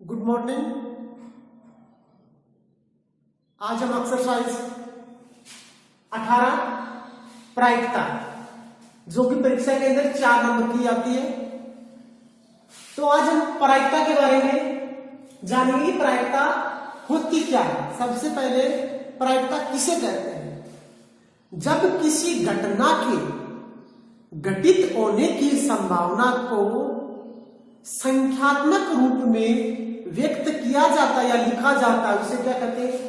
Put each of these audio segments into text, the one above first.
Good morning. आज हम exercise 18 प्रायिकता जो कि परीक्षा के अंदर 4 नंबर की आती है। तो आज हम प्रायिकता के बारे में जानेंगे कि प्रायिकता होती क्या है। सबसे पहले प्रायिकता किसे कहते हैं? जब किसी घटना के घटित होने की संभावना को संख्यात्मक रूप में व्यक्त किया जाता है या लिखा जाता है, उसे क्या कहते हैं?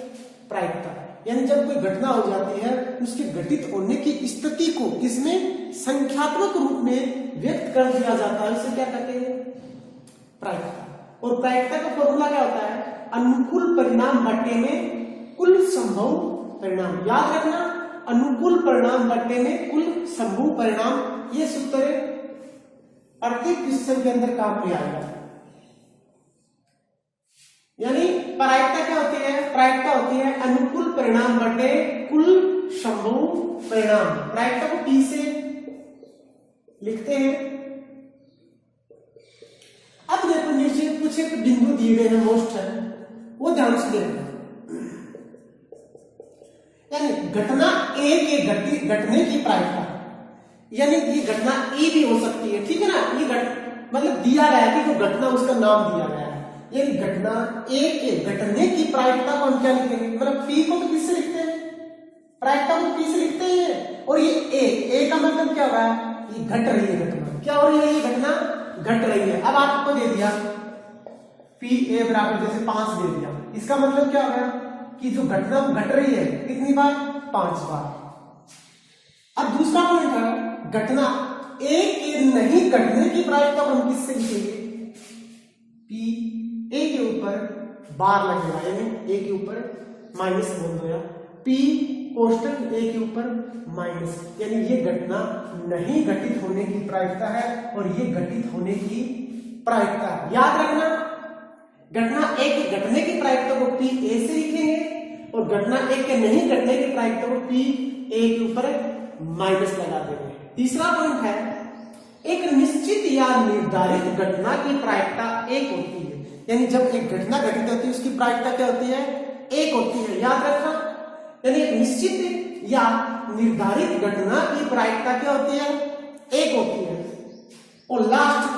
प्रायिकता। यानी जब कोई घटना हो जाती है उसके घटित होने की स्थिति को किसमें संख्यात्मक रूप में व्यक्त कर दिया जाता है, उसे क्या कहते हैं? प्रायिकता। और प्रायिकता का फॉर्मूला क्या होता है? अनुकूल परिणाम बट्टे में कुल संभव परिणाम। याद रखना, अनुकूल परिणाम बट्टे में कुल संभव परिणाम। ये सूत्र प्रत्येक क्वेश्चन के अंदर काम में आएगा। यानी प्रायिकता क्या होती है? प्रायिकता होती है अनुकूल परिणाम बटे कुल संभव परिणाम। प्रायिकता को P से लिखते हैं। अब देखो नीचे कुछ एक बिंदु दिए गए हैं, मोस्ट है, वो ध्यान से देखना। यानी घटना A के घटने की प्रायिकता, यानी ये घटना ए भी हो सकती है, ठीक है ना। ये मतलब दिया गया है कि जो घटना उसका नाम दिया गया है। यानी घटना ए के घटने की प्रायिकता को हम क्या लिखेंगे? मतलब पी को तो किससे लिखते हैं? प्रायिकता को पी से लिखते हैं। और ये ए का मतलब क्या होगा? ये घट रही है घटना। क्या हो रही है? ये घटना घट रही है। अब आपको दे दिया पी ए बराबर जैसे 5 दे दिया, इसका मतलब क्या होगा कि जो घटना घट रही है कितनी बार? 5 बार। अब दूसरा पॉइंट है, घटना ए के नहीं घटने की प्रायिकता को हम किससे लिखेंगे? पी ए के ऊपर बार लगेगा, यानी ए के ऊपर माइनस बोल दो या पी कोष्टक ए के ऊपर माइनस। यानी ये घटना नहीं घटित होने की प्रायिकता है और ये घटित होने की प्रायिकता है। याद रखना, घटना ए के घटने की प्रायिकता को पी ए से लिखेंगे और घटना ए के नहीं घटने की प्रायिकता को पी ए के ऊपर माइनस लगा देंगे। तीसरा पॉइंट है, एक निश्चित या निर्धारित घटना की प्रायिकता एक होती है। यानी जब एक घटना घटित होती है उसकी प्रायिकता क्या होती है? एक होती है। याद रखना, यानी एक निश्चित या निर्धारित घटना की प्रायिकता क्या होती है? एक होती है। और लास्ट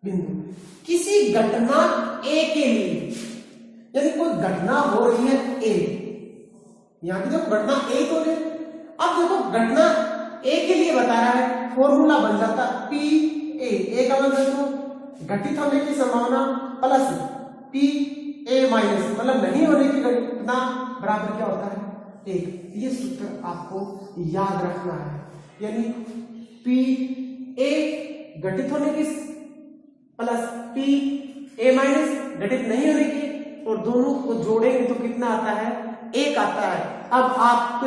बिंदु, किसी घटना ए के लिए, यानी कोई घटना हो रही है ए, यहां की जब घटना ए तो है। अब देखो घटना ए के लिए बता रहा है, फॉर्मूला बन जाता पी ए का मतलब तो घटित होने की संभावना प्लस पी ए माइनस, मतलब नहीं होने की घटना बराबर क्या होता है? 1। ये सूत्र आपको याद रखना है। यानी पी ए घटित होने की प्लस पी ए माइनस घटित नहीं होने की, और दोनों को जोड़ेंगे तो कितना आता है? 1 आता है। अब आप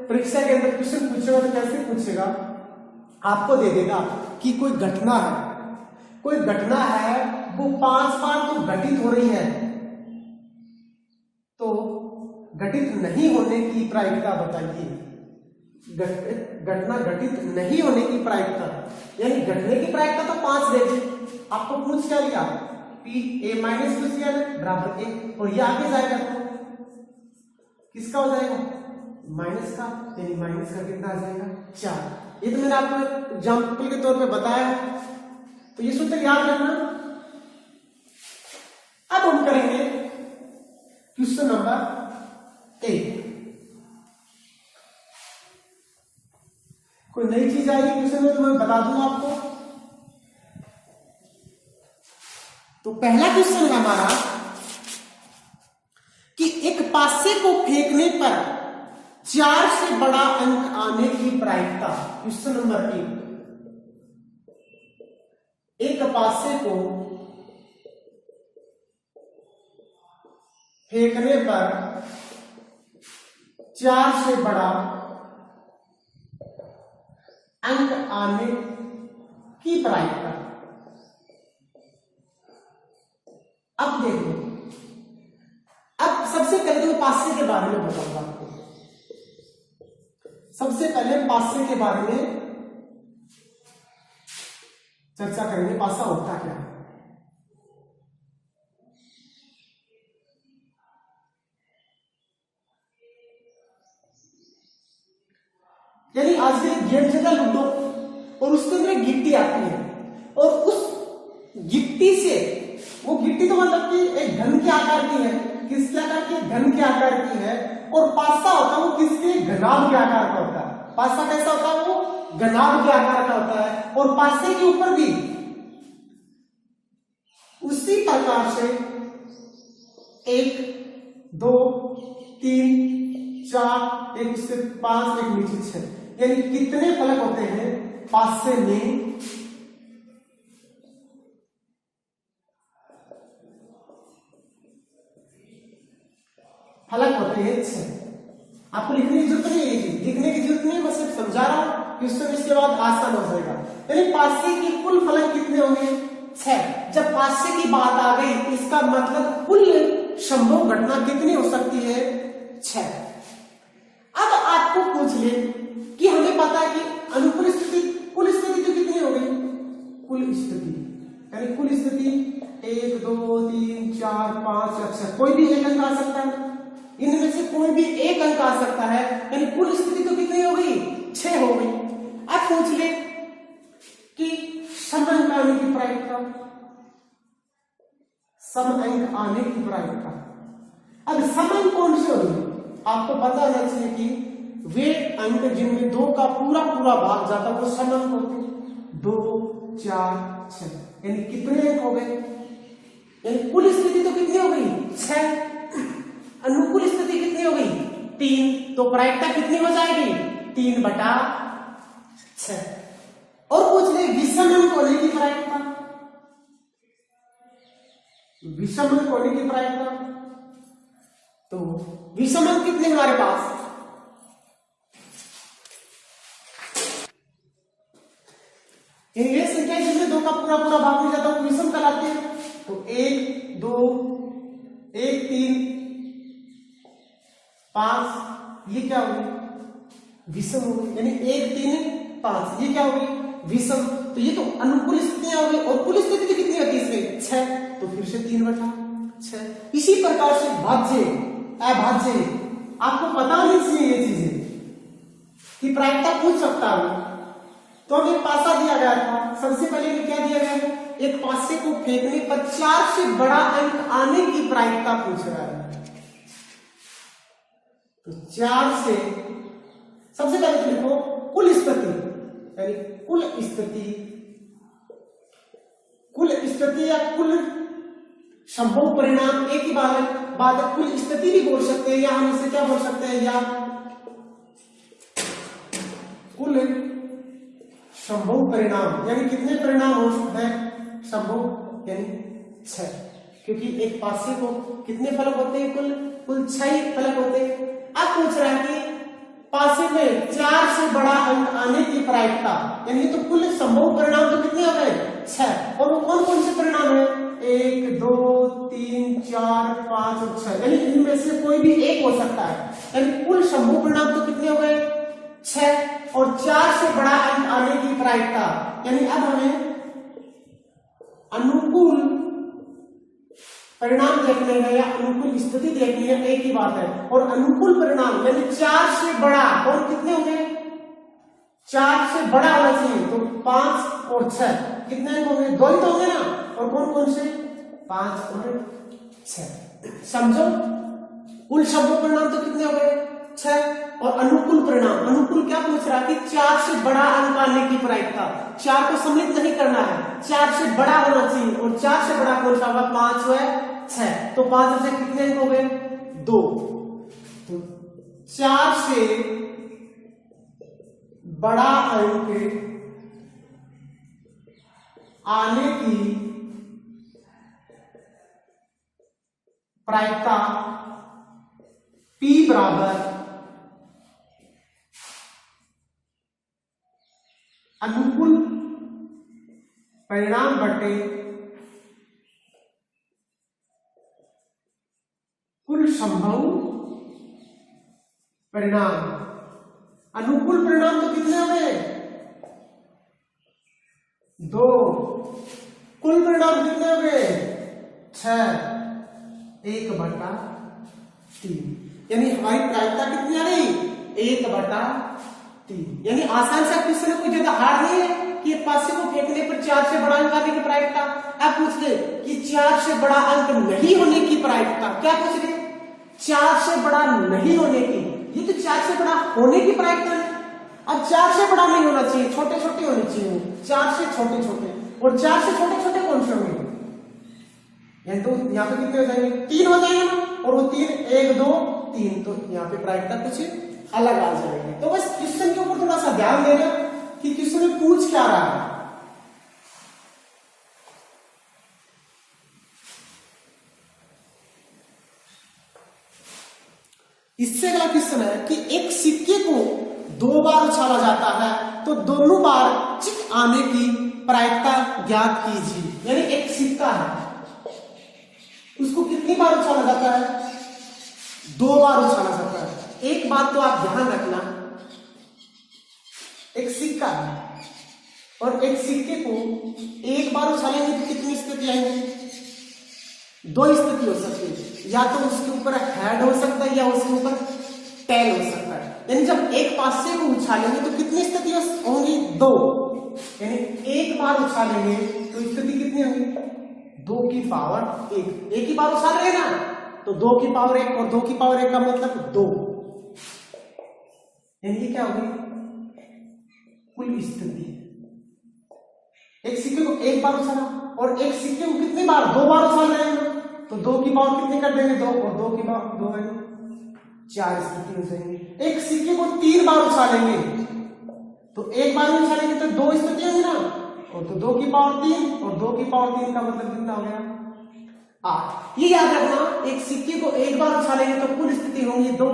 परीक्षा के अंदर क्वेश्चन पूछेगा तो कैसे पूछेगा? आपको दे देगा कि कोई घटना है वो 5 बार तो घटित हो रही है, तो घटित नहीं होने की प्रायिकता बताइए। घटना घटित नहीं होने की प्रायिकता, यानी घटने की प्रायिकता तो 5 दे दी, आपको पूछ क्या लिया? पी ए माइनस कुछ दिया बराबर 1, और ये आगे जाएगा तो किसका हो जाएगा? माइनस का, यानी माइनस का कितना आ जाएगा? 4। ये तो मैंने आपको एग्जाम्पल के तौर पे बताया, तो ये सूत्र याद रखना। अब हम करेंगे क्वेश्चन नंबर 1। कोई नई चीज आएगी क्वेश्चन में तो मैं बता दूंगा आपको। तो पहला क्वेश्चन है हमारा कि एक पासे को फेंकने पर 4 से बड़ा अंक आने की प्रायिकता। क्वेश्चन नंबर 1, एक पासे को फेंकने पर 4 से बड़ा अंक आने की प्रायिकता। अब देखो, अब सबसे पहले तो पासे के बारे में बताऊंगा आपको। सबसे पहले पासे के बारे में चर्चा करेंगे। पासा होता क्या है? का लूडो, और उसके अंदर एक गिट्टी आती है, और उस गिट्टी से, वो गिट्टी तो मतलब कि एक घन के आकार की है, किसके आकार की? घन के आकार की है, और पासा होता है वो किसके? घनाभ के आकार का होता है। पासा कैसा होता है? वो घनाभ के आकार का होता है, और पासे के ऊपर भी उसी प्रकार से 1 2 3 4, एक उससे 5, एक नीचे 6, यानी कितने फलक होते हैं पासे में? फलक होते हैं 6। आपको लिखने की जरूरत नहीं है, लिखने की जरूरत नहीं, मैं सिर्फ समझा रहा हूं, क्वेश्चन इसके बाद आसान हो जाएगा। यानी पासे के कुल फलक कितने होंगे? 6। जब पासे की बात आ गई, इसका मतलब कुल संभव घटना कितनी हो सकती है? 6। अब आपको पूछ ले कि हमें पता है कि अनुकूल स्थिति, कुल स्थिति तो कितनी हो गई? कुल स्थिति यानी कुल स्थिति 1 2 3 4 5 या 6, कोई भी एक अंक आ सकता है, इनमें से कोई भी एक अंक आ सकता है, यानी कुल स्थिति तो कितनी हो गई? 6 हो गई। अब पूछ ले कि सम अंक आने की प्रायिकता, सम अंक आने की प्रायिकता। अब सम अंक कौन से होंगे? आपको पता होना चाहिए कि वे अंक जिनमें 2 का पूरा पूरा भाग जाता है वो सम अंक होते हैं। 2 4 6, यानी कितने अंक हो गए? यानी कुल स्थिति तो कितनी हो गई? 6। अनुकूल स्थिति कितनी हो गई? 3। तो प्रायिकता कितनी हो जाएगी? 3/6। और पूछ ले विषम अंक होने की प्रायिकता, विषम अंक होने की प्रायिकता, तो विषम अंक कितने हमारे पास? ये संख्या जिसमें 2 का पूरा पूरा भाग हो जाता है वो विषम कहलाती है। तो 1 2 1 3 5, ये क्या होगी? विषम हो गई, यानी 1 3 5, ये क्या होगी? विषम। तो ये तो अनुकूल स्थितियां हो गई, और कुल स्थिति कितनी होती है इसमें? 6। तो फिर से 3/6। इसी प्रकार से भाज्य अभाज्य, आपको पता नहीं चाहिए ये चीजें कि प्रायिकता पूछ सकता है। तो हमें पासा दिया गया था, सबसे पहले क्या दिया गया है? एक पासे को फेंकने पर 4 से बड़ा अंक आने की प्रायिकता पूछ रहा है। तो 4 से सबसे पहले तो लिखो कुल स्थिति, यानी कुल स्थिति या कुल संभव परिणाम एक ही बात है। कुल स्थिति भी बोल सकते हैं, या हम इसे क्या बोल सकते हैं? या कुल संभव परिणाम, यानी कितने परिणाम हो सकते हैं? संभव, यानी 6, क्योंकि एक पासे को कितने फलक होते हैं? कुल 6 फलक होते हैं। अब पूछ रहा है कि पासे में 4 से बड़ा अंक आने की प्रायिकता, यानी तो कुल संभव परिणाम तो कितने हो गए? 6। और वो कौन कौन से परिणाम है? 1 2 3 4 5 और 6, यानी इनमें से कोई भी एक हो सकता है। यानी कुल संभव परिणाम तो कितने हो गए? 6, और 4 से बड़ा अंक आने की प्रायिकता, यानी अब हमें अनुकूल परिणाम देखने हैं या अनुकूल स्थिति देखनी है, एक ही बात है। और अनुकूल परिणाम यानी 4 से बड़ा, और कितने होंगे? 4 से बड़ा होना चाहिए। तो 5 और 6 कितने होंगे? 2 ही तो होंगे ना। और कौन कौन से? 5 और 6। समझो, कुल संभव परिणाम तो कितने हो गए? 6। और अनुकूल परिणाम, अनुकूल क्या पूछ रहा है कि 4 से बड़ा अंक आने की प्रायिकता। 4 को सम्मिलित नहीं करना है, 4 से बड़ा होना चाहिए। और 4 से बड़ा कौन सा होगा? 5 है 6। तो 5 से कितने अंक हो गए? 2। तो 4 से बड़ा अंक आने की प्रायिकता P बराबर अनुकूल परिणाम बटे कुल संभव परिणाम। अनुकूल परिणाम तो कितने हो गए? 2। कुल परिणाम कितने हो गए? 6। 1/3, यानी हमारी प्रायिकता कितनी आ गई? 1/3। 3। यानी आसान सा क्वेश्चन है, कोई ज्यादा हार्ड नहीं है कि 5 को फेंकने पर 4 से बड़ा अंक आने की प्रायिकता। अब पूछ ले कि 4 से बड़ा अंक नहीं होने की प्रायिकता। क्या पूछ ले? 4 से बड़ा नहीं होने की। ये तो 4 से बड़ा होने की प्रायिकता है। अब 4 से बड़ा नहीं होना चाहिए, छोटे छोटे होने चाहिए। 4 से छोटे छोटे, और 4 से छोटे छोटे कौन से होंगे? यानी तो यहाँ पे कितने हो जाएंगे? 3 हो जाएंगे ना। और वो 3 1 2 3, तो यहाँ पे प्रायिकता कुछ अलग आ जाएगी। तो बस क्वेश्चन के ऊपर थोड़ा सा ध्यान देना कि क्वेश्चन में पूछ क्या रहा है। इससे अगला क्वेश्चन है कि एक सिक्के को 2 बार उछाला जाता है तो दोनों बार चित आने की प्रायिकता ज्ञात कीजिए। यानी एक सिक्का है, उसको कितनी बार उछाला जाता है? 2 बार उछाला जाता है। एक बात तो आप ध्यान रखना, एक सिक्का है और एक सिक्के को एक बार उछालेंगे तो कितनी स्थिति आएंगी? 2 स्थिति हो सकती है। या तो उसके ऊपर हेड हो सकता है या उसके ऊपर टेल हो सकता है। यानी जब एक पासे को उछालेंगे तो कितनी स्थिति होंगी? 2। यानी एक बार उछालेंगे तो स्थिति कितनी होगी? 2 की पावर 1। एक ही बार उछाल रहे हैं ना, तो 2 की पावर 1, और 2 की पावर 1 का मतलब 2। यानी क्या होगी? कुल स्थिति। एक सिक्के को एक बार उछाला और एक सिक्के को कितनी बार? 2 बार उछाल रहे हैं, तो 2 की पावर कितनी कर देंगे? 2, और 2 की पावर 2 है, 4 स्थिति हो जाएंगी। एक सिक्के को 3 बार उछालेंगे तो एक बार में उछालेंगे तो 2 स्थिति होंगी ना, और तो 2 की पावर 3, और 2 की पावर 3 का मतलब कितना हो गया? 8। ये याद रखना, एक सिक्के को एक बार उछालेंगे तो कुल स्थिति होंगी 2,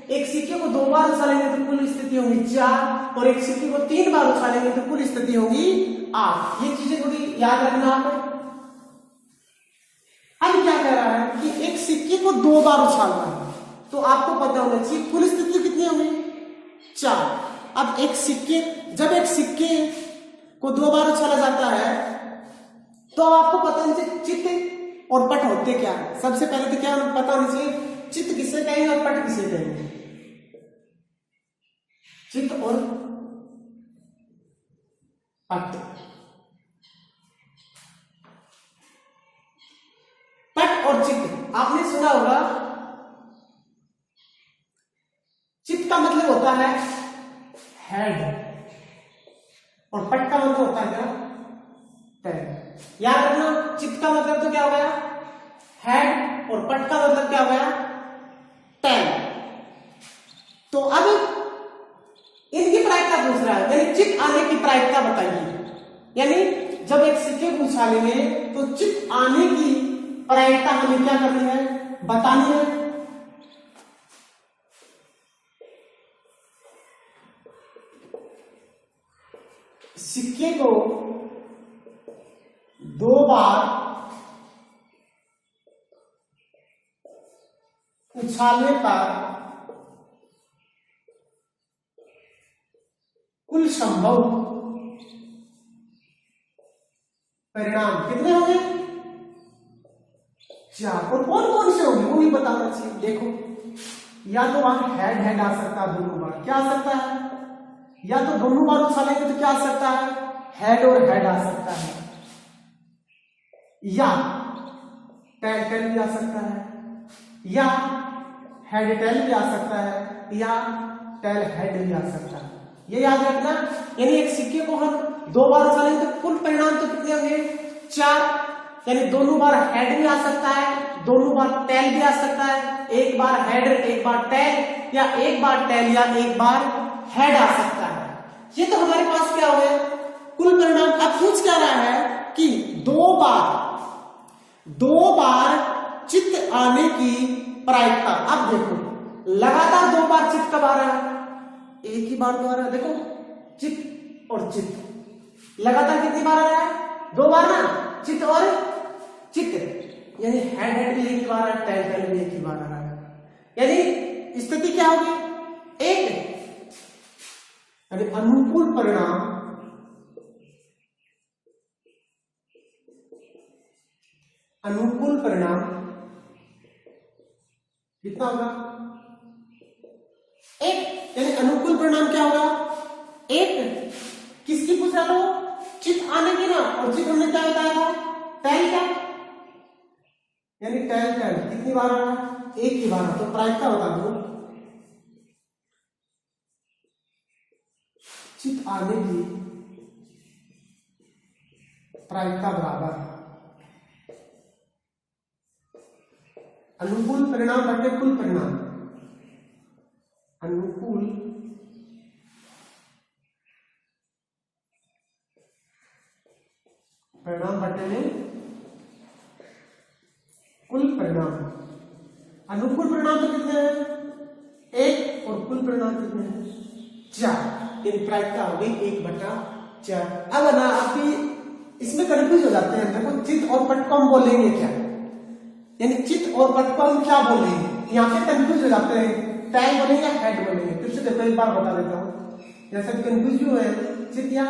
एक सिक्के को 2 बार उछालेंगे तो कुल स्थिति होंगी 4, और एक सिक्के को 3 बार उछालेंगे तो कुल स्थिति होगी 8। ये चीजें थोड़ी याद रखना आप। अब क्या कह रहा है कि एक सिक्के को 2 बार उछालना है, तो आपको पता होना चाहिए कुल स्थिति कितनी होगी? 4। अब जब एक सिक्के को 2 बार उछाला जाता है तो आपको पता होना चाहिए चित्त और पट होते क्या है। सबसे पहले तो क्या पता होना चाहिए? चित्त किसे कहेंगे और पट किसे कहेंगे? चित्त और पट। पट और चित्त आपने सुना होगा। चित्त का मतलब होता है हेड और पट का मतलब होता है क्या? टेल। याद रखना, चित्त का मतलब तो क्या हो गया? हेड, और पट का मतलब क्या हो गया? टेल। तो अब इनकी प्रायिकता पूछ रहा है, यानी चित्त आने की प्रायिकता बताइए। यानी जब एक सिक्के को उछालेंगे तो चित्त आने की प्रायिकता हमें क्या करनी है? बतानी है। सिक्के को 2 बार उछालने पर कुल संभव परिणाम कितने होंगे? 4। और कौन कौन से होंगे वो भी बताना चाहिए। देखो, या तो वहां हेड आ सकता है, दोनों बार क्या आ सकता है? या तो दोनों बार उछालेंगे तो क्या आ सकता है? हेड और हेड आ सकता है, या टेल टेल भी आ सकता है, या हेड टेल भी आ सकता है, या टेल हेड भी आ सकता है। ये याद रखना। यानी एक सिक्के को हम 2 बार उछालेंगे तो कुल परिणाम तो कितने होंगे? 4। यानी दोनों बार हेड भी आ सकता है, दोनों बार टेल भी आ सकता है, एक बार हेड एक बार टेल, या एक बार टेल या एक बार हेड आ सकता है। ये तो हमारे पास क्या हो गया? कुल परिणाम। अब पूछ क्या रहा है कि 2 बार चित्त आने की प्रायिकता। अब देखो, लगातार 2 बार चित्त कब आ रहा है? एक ही बार तो आ रहा है। देखो, चित्त और चित्त लगातार कितनी बार आ रहा है? 2 बार ना, चित्त और चित्त। यानी हेड हेड भी एक ही बार आ रहा है, टेल टेल भी एक ही बार आ रहा है। यानी स्थिति क्या होगी? 1। यानी अनुकूल परिणाम कितना होगा? 1। यानी अनुकूल परिणाम क्या होगा? एक किसकी पूछ रहा था? चित आने की ना। और चित हमने क्या बताया था? टैल क्या, यानी टैल टैल कितनी बार आ रहा है? एक ही बार। तो प्रायिकता बता दो, चित आने की प्रायिकता बराबर अनुकूल परिणाम बटे कुल परिणाम। अनुकूल परिणाम बटे में कुल परिणाम। अनुकूल परिणाम तो कितने हैं? एक। और कुल परिणाम कितने हैं? 4। इन प्रायिकता हो गई 1/4। अब ना अभी इसमें कंफ्यूज हो जाते हैं। देखो चित और पट को हम बोलेंगे क्या, यानी चित और पट को हम क्या बोलेंगे, यहाँ पे कंफ्यूज हो जाते हैं। टैल बोलेंगे, हेड बोलेंगे। फिर से देखो एक बार बता देता हूँ, जैसे कंफ्यूज क्यों है चित या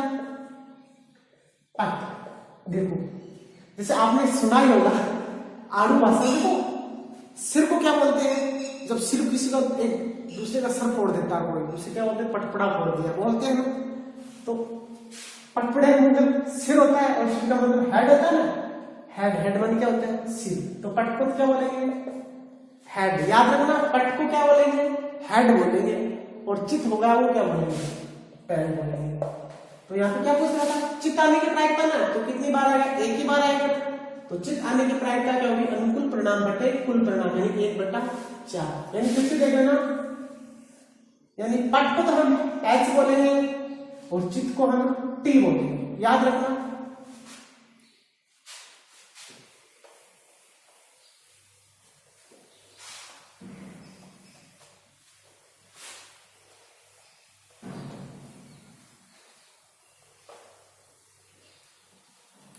पट। देखो जैसे आपने सुना ही होगा आड़ू भाषा में, तो सिर को क्या बोलते हैं? जब सिर किसी का एक दूसरे का सर फोड़ देता है कोई, उसे क्या बोलते हैं? पटपड़ा फोड़ दिया बोलते हैं ना। तो पटपड़े का मतलब सिर होता है और सिर का मतलब हेड होता है ना। हेड माने क्या होता है? सिर। तो पट को क्या बोलेंगे? हेड। याद रखना, पट को क्या बोलेंगे? हेड बोलेंगे। और चित होगा वो क्या बोलेंगे? टैल बोलेंगे। तो यहाँ पे क्या पूछ रहा था? चित आने की प्रायिकता ना, तो कितनी बार आएगा? एक ही बार आएगा। तो चित आने की प्रायिकता क्या होगी? अनुकूल परिणाम बटे कुल परिणाम, यानी 1/4। यानी फिर से देख लेना, यानी पट को तो हम एच बोलेंगे और चित को हम टी बोलेंगे। याद रखना।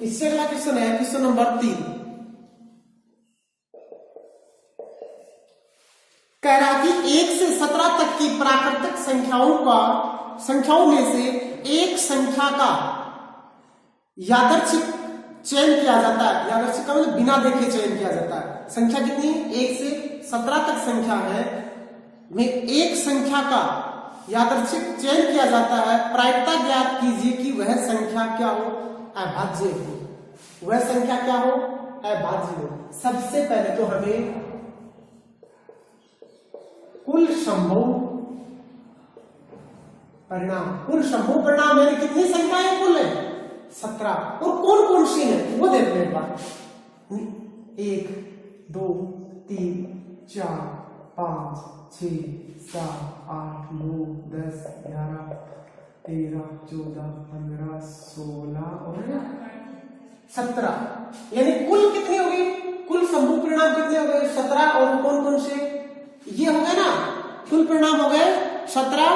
इससे अगला क्वेश्चन है क्वेश्चन नंबर 3। कह रहा कि 1 से 17 तक की प्राकृतिक संख्याओं में से एक संख्या का यादृच्छिक चयन किया जाता है। यादृच्छिक का मतलब बिना देखे चयन किया जाता है। संख्या कितनी? 1 से 17 तक संख्या है, में एक संख्या का यादृच्छिक चयन किया जाता है। प्रायिकता ज्ञात कीजिए कि वह संख्या क्या हो? अभाज्य हो। वह संख्या क्या हो? अभाज्य हो। सबसे पहले तो हमें कुल संभव परिणाम यानी कितनी संख्याएं कुल है? 17। और कौन कौन सी है वो देखते हैं एक बार। 1 2 3 4 5 6 7 8 9 10 11 13 14 15 16 और 17। यानी कुल कितनी होगी? कुल संभव परिणाम कितने हो गए? 17। और कौन कौन से? ये हो गए ना, कुल परिणाम हो गए 17।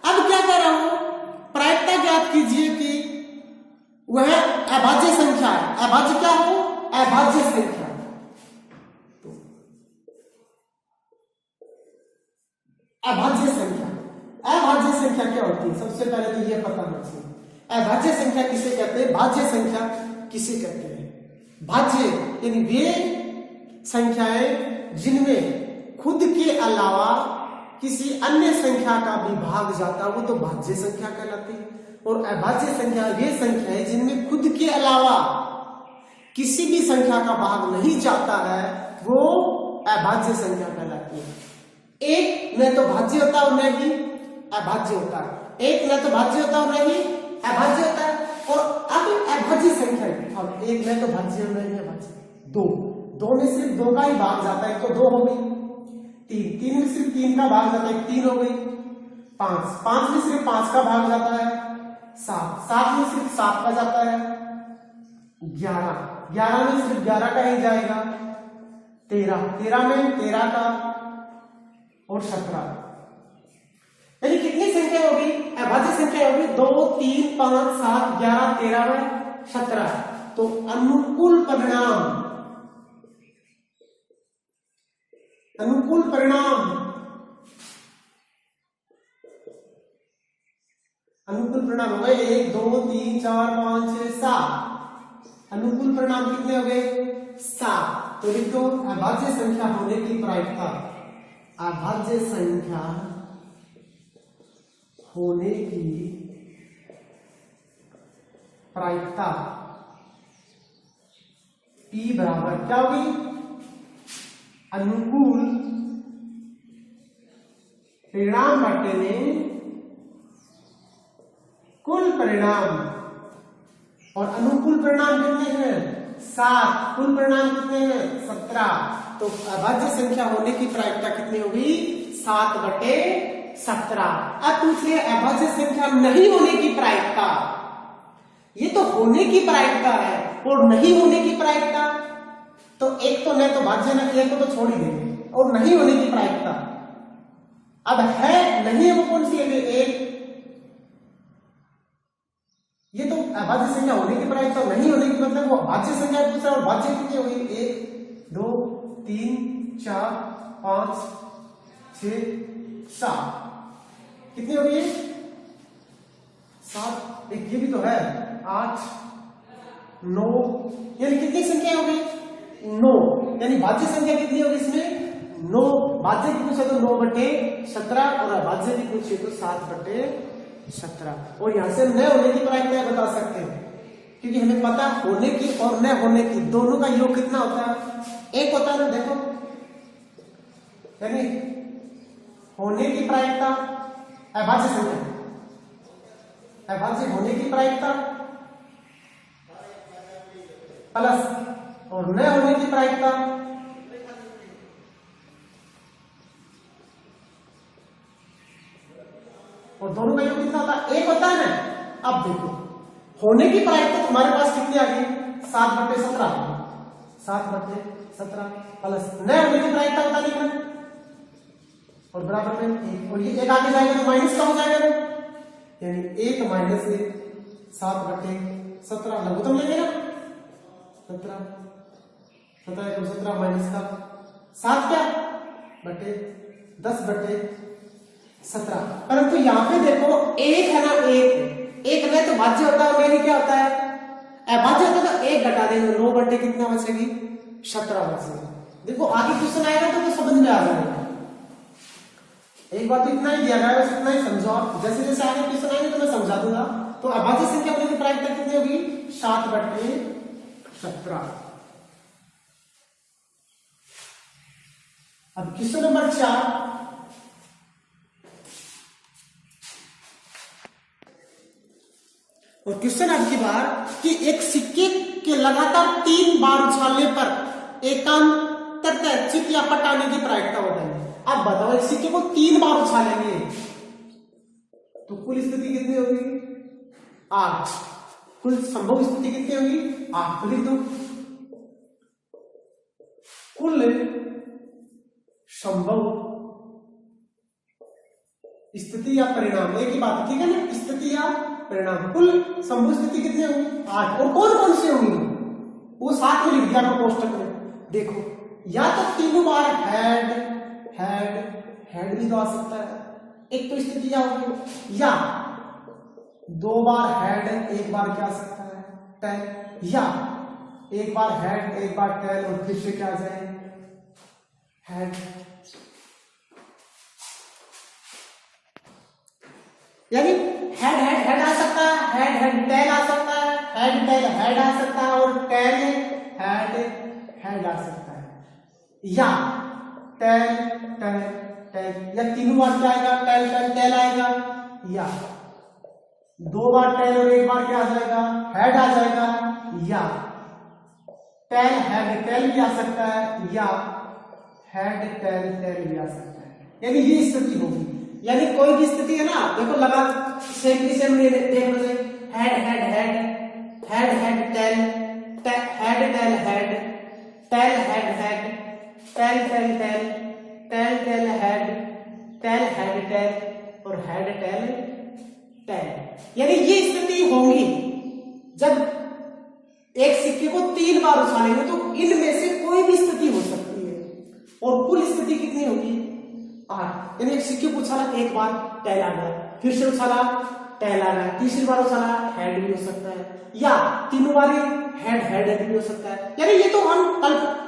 अब क्या कर रहा हूं? प्रायिकता ज्ञात कीजिए कि वह अभाज्य संख्या है। अभाज्य क्या हो? अभाज्य संख्या। तो अभाज्य संख्या क्या होती है? सबसे पहले तो यह पता होना चाहिए अभाज्य संख्या किसे कहते हैं, भाज्य संख्या किसे कहते हैं। भाज्य यानी वे संख्याएं जिनमें खुद के अलावा किसी अन्य संख्या का भी भाग जाता है, वो तो भाज्य संख्या कहलाती है। और अभाज्य संख्या वे संख्याएं जिनमें खुद के अलावा किसी भी संख्या का भाग नहीं जाता है, वो अभाज्य संख्या कहलाती है। एक न तो भाज्य होता है और न ही अभाज्य होता है। एक न तो भाज्य होता है और न ही अभाज्य होता है। और अब अभाज्य संख्या, अब एक न तो भाज्य और न ही अभाज्य, दो में सिर्फ 2 का ही भाग जाता है, तो 2 हो गई। 3 में सिर्फ 3 का भाग जाता है, 3 हो गई। 5 में सिर्फ 5 का भाग जाता है, 7 में सिर्फ 7 का जाता है। 11 में सिर्फ 11 का ही जाएगा। 13 में 13 का और 17। यानी कितनी संख्या होगी? अभाज्य संख्या होगी 2 3 5 7 11 13 में 17। तो अनुकूल परिणाम हो गए 1 2 3 4 5 6 7। अनुकूल परिणाम कितने हो गए? 7। तो लिख दो अभाज्य संख्या होने की प्रायिकता, अभाज्य संख्या होने की प्रायिकता P बराबर क्या होगी, अनुकूल परिणाम बटे कुल परिणाम, और अनुकूल परिणाम कितने हैं 7, कुल परिणाम कितने हैं 17। तो अभाज्य संख्या होने की प्रायिकता कितनी होगी 7/17। अब पूछिए अभाज्य संख्या नहीं होने की प्रायिकता, ये तो होने की प्रायिकता है और नहीं होने की प्रायिकता, तो एक तो नहीं तो भाज्य न एक को तो छोड़ ही देंगे, और नहीं होने की प्रायिकता अब है नहीं है वो कौन सी है, एक, ये तो अभाज्य संख्या होने की प्रायिकता नहीं होने की मतलब वो भाज्य संख्या पूछ रहा है, और भाज्य कितनी होगी 1 2 3 4 5 6 7, कितनी होगी 7, एक ये भी तो है 8 9, यानी कितनी संख्या होगी 9, यानी भाज्य संख्या कितनी होगी इसमें 9, भाज्य की पूछे तो 9/17 और अभाज्य की पूछे तो 7/17, और यहां से न होने की प्रायिकता बता सकते हैं, क्योंकि हमें पता होने की और न होने की दोनों का योग कितना होता है, एक होता है ना, देखो यानी होने की प्रायिकता अभाज्य संख्या, अभाज्य होने की प्रायिकता प्लस और न होने की प्रायिकता और दोनों का योग कितना होता है, एक होता है ना। अब देखो होने की प्रायिकता तुम्हारे पास कितनी आ गई 7/17, 7/17 प्लस न होने की प्रायिकता बता दी मैंने, और बराबर में 1, और ये एक आगे जाएगा तो माइनस का हो जाएगा, यानी 1 - 1 7/17 लघुत्तम लेंगे ना, 17 माइनस का 7 क्या बटे 10/17, परंतु यहाँ पे देखो एक है ना, एक में तो भाज्य होता है, मेरी क्या होता है अभाज्य होता है, तो 1 घटा देंगे 9 बटे कितना बचेगी 17 बचेगी। देखो आगे क्वेश्चन आएगा तो समझ में आ जाएगा, एक बात तो इतना ही दिया गया है, इतना ही समझो आप, जैसे जैसे आगे क्वेश्चन आएंगे तो मैं समझा दूंगा। तो अभाज्य संख्या होने की प्रायिकता कितनी होगी 7/17। अब क्वेश्चन नंबर 4, और क्वेश्चन आपकी बार कि एक सिक्के के लगातार 3 बार उछालने पर एकांतरतः चित या पट आने की प्रायिकता बताइए। अब बताओ एक सिक्के को 3 बार उछालेंगे तो कुल स्थिति कितनी होगी 8, कुल संभव स्थिति कितनी होगी 8, तो लिख दो कुल संभव स्थिति या परिणाम, एक ही बात है ठीक है ना, स्थिति या परिणाम, कुल संभव स्थिति कितनी होगी 8, और कौन कौन सी होंगी वो साथ में लिख दिया कोष्टक में। देखो या तो 3 बार हेड भी तो आ सकता है, एक तो स्थिति क्या होगी, या 2 बार हेड 1 बार क्या आ सकता है टेल, या 1 बार हेड 1 बार टेल और फिर से क्या आ जाए हेड। यानी हेड आ सकता है, हेड टेल आ सकता है, हेड टेल हेड आ सकता है, और टेल हेड आ सकता है, या टेल टेल टेल, या 3 बार क्या आएगा टेल टेल टेल आएगा, या 2 बार टेल और 1 बार क्या आ जाएगा हेड आ जाएगा, या टेल हेड टेल भी आ सकता है, या हेड टेल टेल भी आ सकता है। यानी ये स्थिति होगी, यानी कोई भी स्थिति है ना, देखो लगा सेम देख लो, head head head head head tail head tail head tail head head tail tail tail tail tail head tail और हेड टेल टेल। यानी ये स्थिति होगी जब एक सिक्के को 3 बार उछालेंगे तो इनमें से कोई भी स्थिति हो सकती है, और कुल स्थिति कितनी होगी 8। यानी एक सिक्के को उछाला 1 बार टेल आ गया, फिर से उछाला टेल आ गया, तीसरी बार उछाला हेड भी हो सकता है, या 3 बार हेड भी हो सकता है। यानी ये तो हम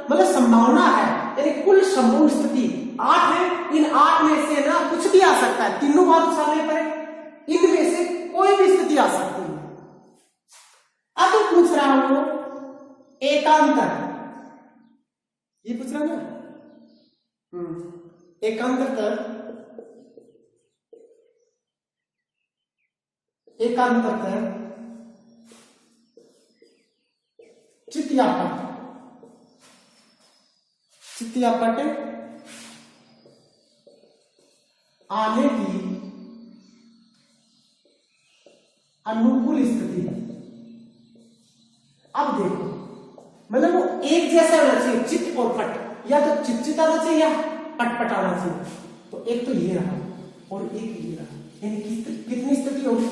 मतलब संभावना है, यानी कुल संभव स्थिति 8 है, इन 8 में से ना कुछ भी आ सकता है, 3 बार उछालने पर इनमें से कोई भी स्थिति आ सकती है। अब मैं पूछ रहा हूं एकांतर, ये पूछ रहा ना, एकांतर, एकांतर चित्यापट, चित्यापट आने की अनुकूल स्थिति। अब देखो मतलब वो एक जैसा होना चाहिए, चित और पट, या तो चित आना चाहिए या पट आना चाहिए। तो एक तो ये रहा और एक ये रहा, यानी कितनी स्थिति होगी,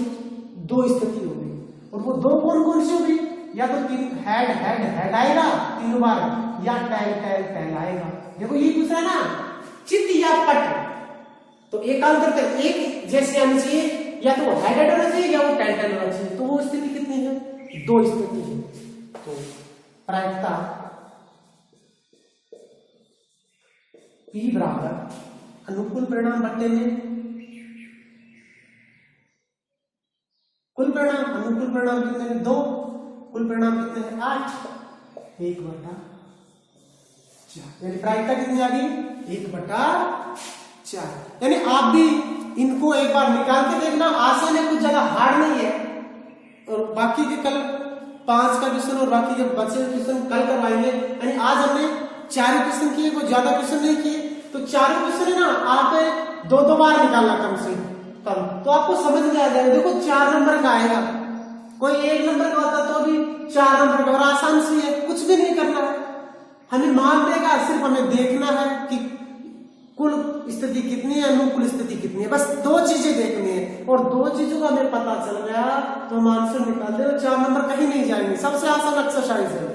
दो स्थिति होगी। और वो दो कौन कौन सी होगी, या तो तीन हेड हेड हेड आएगा 3 बार, या टैल टैल टैल आएगा। देखो ये पूछ रहा है ना, चित या पट, तो एकांतर तक एक जैसे आनी चाहिए, या तो वो हेड हेड होना चाहिए या वो टैल टैल होना चाहिए। तो वो स्थिति कितनी है, दो स्थिति है। तो प्रायिकता P बराबर अनुकूल परिणाम बट्टे में कुल परिणाम, अनुकूल परिणाम कितने हैं 2, कुल परिणाम कितने हैं 8, 1/4, यानी प्रायिकता कितनी आ गई 1/4। यानी आप भी इनको एक बार निकाल के देखना, आसान है, कुछ ज्यादा हार्ड नहीं है। और बाकी के कल 5 का क्वेश्चन और बाकी के बचे क्वेश्चन कल करवाएंगे। यानी आज हमने 4 क्वेश्चन किए, कोई ज्यादा क्वेश्चन नहीं किए। तो 4 क्वेश्चन है ना, आप 2-2 बार निकालना कम से कम, तो आपको समझ में आ जाएगा। देखो 4 नंबर का आएगा, कोई 1 नंबर का होता तो भी 4 नंबर का, और आसान सी है, कुछ भी नहीं करना है, हमें मान देगा, सिर्फ हमें देखना है कि कुल स्थिति कितनी है, अनुकूल स्थिति कितनी है, बस 2 चीजें देखनी है। और 2 चीजों का हमें पता चल गया तो हम आंसर निकाल दे, 4 नंबर कहीं नहीं जाएंगे। सबसे आसान एक्सरसाइज है।